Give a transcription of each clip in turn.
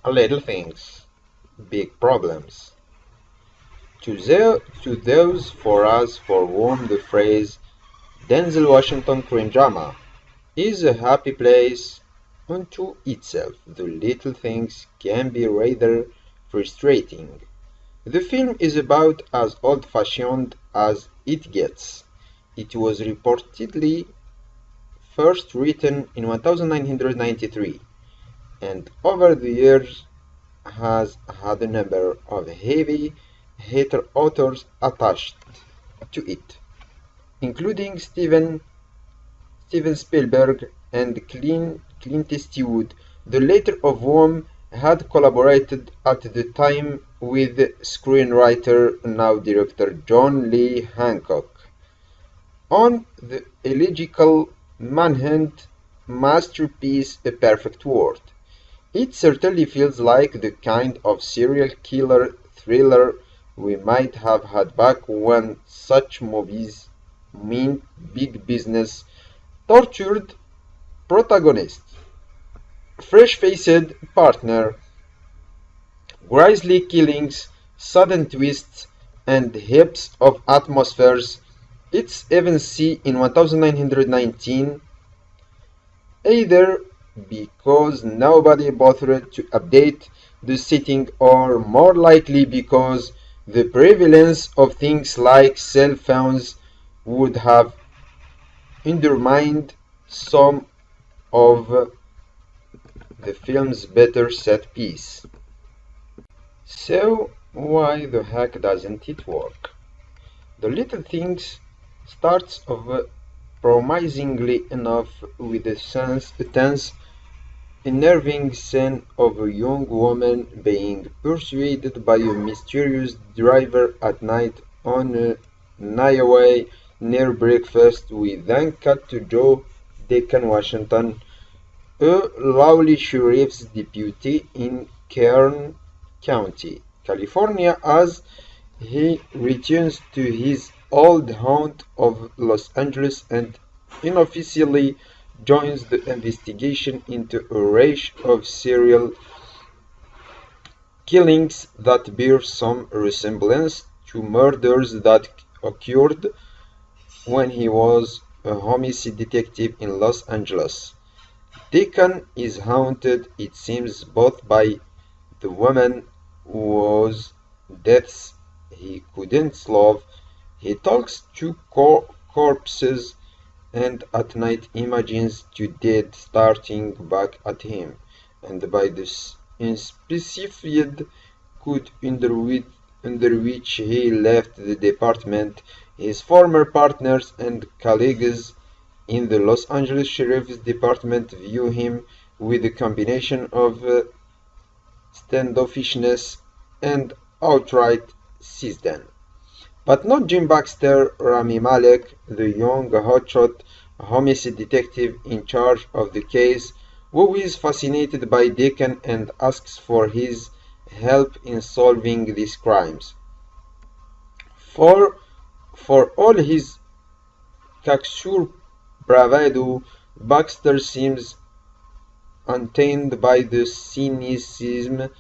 Little things, big problems. To those for us for whom the phrase Denzel Washington crime drama is a happy place unto itself, the little things can be rather frustrating. The film is about as old-fashioned as it gets. It was reportedly first written in 1993, and over the years has had a number of heavy hitter authors attached to it, including Steven Spielberg and Clint Eastwood, the latter of whom had collaborated at the time with screenwriter now director John Lee Hancock on the elegiac manhunt masterpiece A Perfect World. It certainly feels like the kind of serial killer thriller we might have had back when such movies meant big business, tortured protagonist, fresh-faced partner, grisly killings, sudden twists, and heaps of atmospheres. It's even seen in 1919, either because nobody bothered to update the setting or more likely because the prevalence of things like cell phones would have undermined some of the film's better set piece. So why the heck doesn't it work? The Little Things starts off promisingly enough with a tense, unnerving scene of a young woman being pursued by a mysterious driver at night on a highway near breakfast. We then cut to Joe Deacon Washington, a lowly sheriff's deputy in Kern County, California, as he returns to his old haunt of Los Angeles and unofficially joins the investigation into a rash of serial killings that bear some resemblance to murders that occurred when he was a homicide detective in Los Angeles. Deacon is haunted, it seems, both by the woman whose deaths he couldn't solve. He talks to corpses and at night imagines two dead starting back at him, and by this unspecified code under which he left the department, his former partners and colleagues in the Los Angeles Sheriff's Department view him with a combination of standoffishness and outright sisden. But not Jim Baxter, Rami Malek, the young hotshot homicide detective in charge of the case, who is fascinated by Deacon and asks for his help in solving these crimes. For all his cocksure bravado, Baxter seems untainted by the cynicism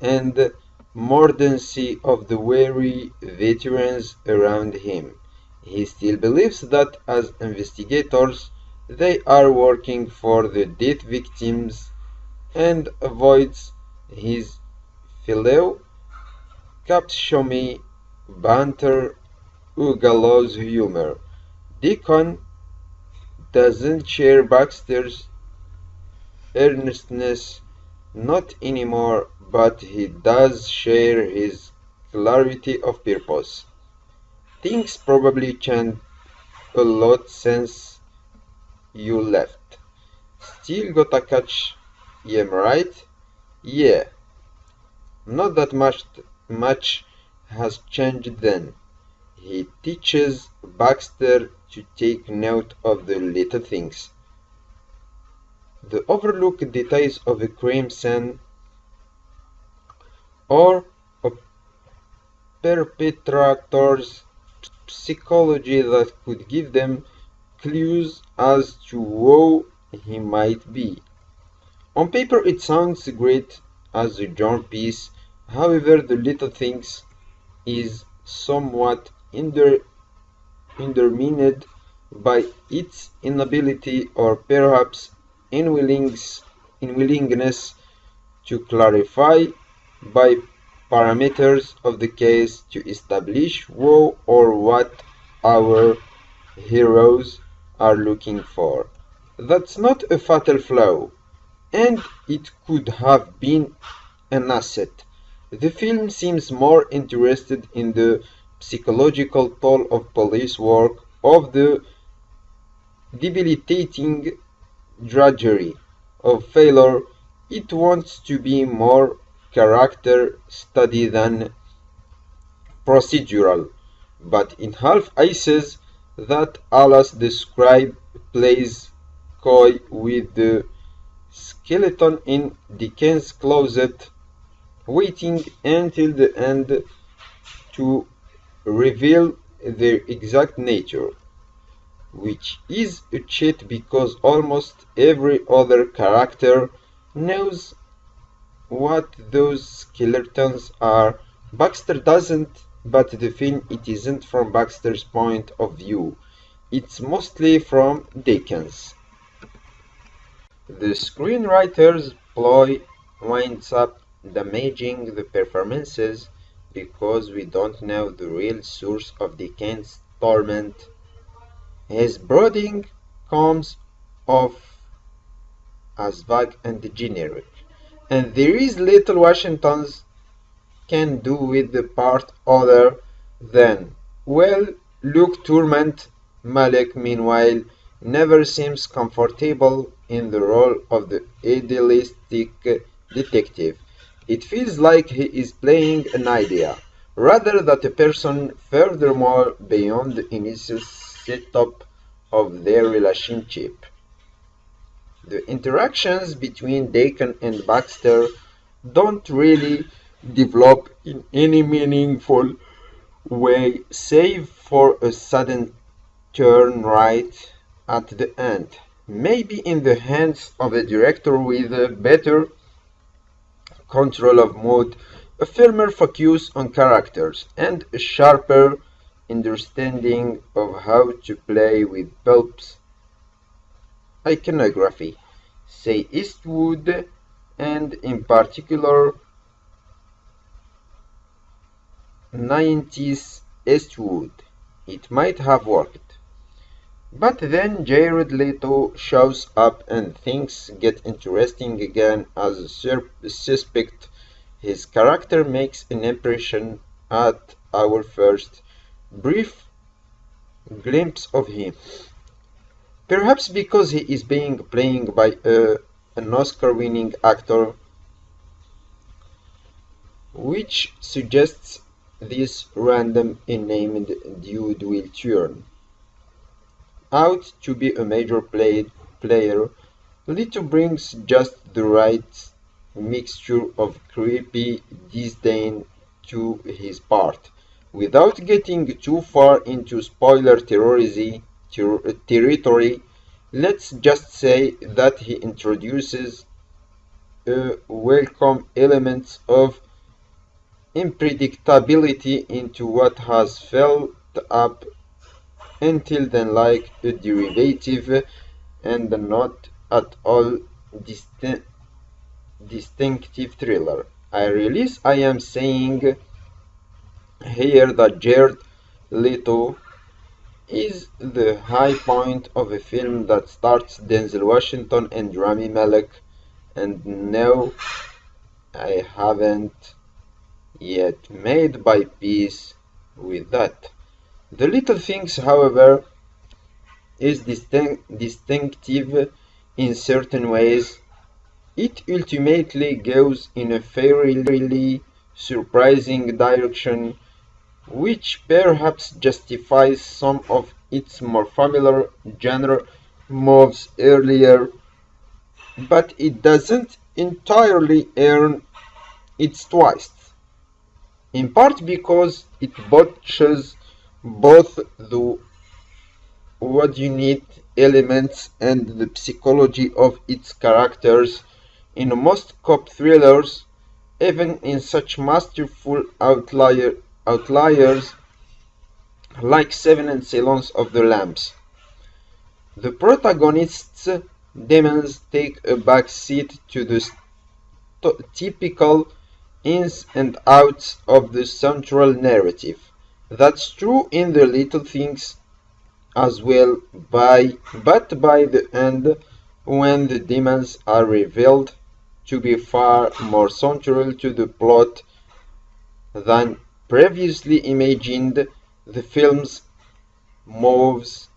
and mordancy of the weary veterans around him. He still believes that as investigators they are working for the death victims and avoids his fellow captious banter or gallows humor. Deacon doesn't share Baxter's earnestness, not anymore, but he does share his clarity of purpose. Things probably changed a lot since you left. Still gotta catch him, right? Yeah. Not that much has changed then. He teaches Baxter to take note of the little things. The overlooked details of a crime scene or a perpetrator's psychology that could give them clues as to who he might be. On paper it sounds great as a genre piece. However, The Little Things is somewhat undermined by its inability or perhaps unwillingness to clarify by parameters of the case to establish who or what our heroes are looking for. That's not a fatal flaw, and it could have been an asset. The film seems more interested in the psychological toll of police work, of the debilitating drudgery of failure. It wants to be more character study than procedural, but in Half Ices that Alice described plays coy with the skeleton in Dickens' closet, waiting until the end to reveal their exact nature, which is a cheat because almost every other character knows what those skeletons are. Baxter doesn't, but the film it isn't from Baxter's point of view. It's mostly from Dickens. The screenwriter's ploy winds up damaging the performances because we don't know the real source of Dickens' torment. His brooding comes off as vague and generic, and there is little Washington's can do with the part other than, well, look torment. Malek, meanwhile, never seems comfortable in the role of the idealistic detective. It feels like he is playing an idea, rather than a person. Furthermore, beyond the initial setup of their relationship, the interactions between Deacon and Baxter don't really develop in any meaningful way, save for a sudden turn right at the end. Maybe in the hands of a director with a better control of mood, a firmer focus on characters, and a sharper understanding of how to play with pulp's iconography, say Eastwood, and in particular 90s Eastwood, it might have worked. But then Jared Leto shows up and things get interesting again as a suspect. His character makes an impression at our first brief glimpse of him. Perhaps because he is being played by an Oscar-winning actor, which suggests this random unnamed dude will turn out to be a major player. Leto brings just the right mixture of creepy disdain to his part, without getting too far into spoiler territory. Let's just say that he introduces a welcome element of unpredictability into what has felt up until then like a derivative and not at all distinctive thriller. I am saying here that Jared Leto is the high point of a film that starts Denzel Washington and Rami Malek, and no, I haven't yet made my peace with that. The Little Things, however, is distinctive in certain ways. It ultimately goes in a fairly surprising direction, which perhaps justifies some of its more familiar genre moves earlier, but it doesn't entirely earn its twist, in part because it botches both the what you need elements and the psychology of its characters. In most cop thrillers, even in such masterful outliers like Seven and Silence of the Lambs. The protagonist's demons take a back seat to the typical ins and outs of the central narrative. That's true in the little things as well, but by the end, when the demons are revealed to be far more central to the plot than previously imagined, the film's moves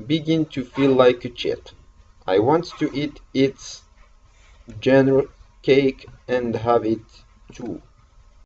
begin to feel like a cheat. I want to eat its genre cake and have it too.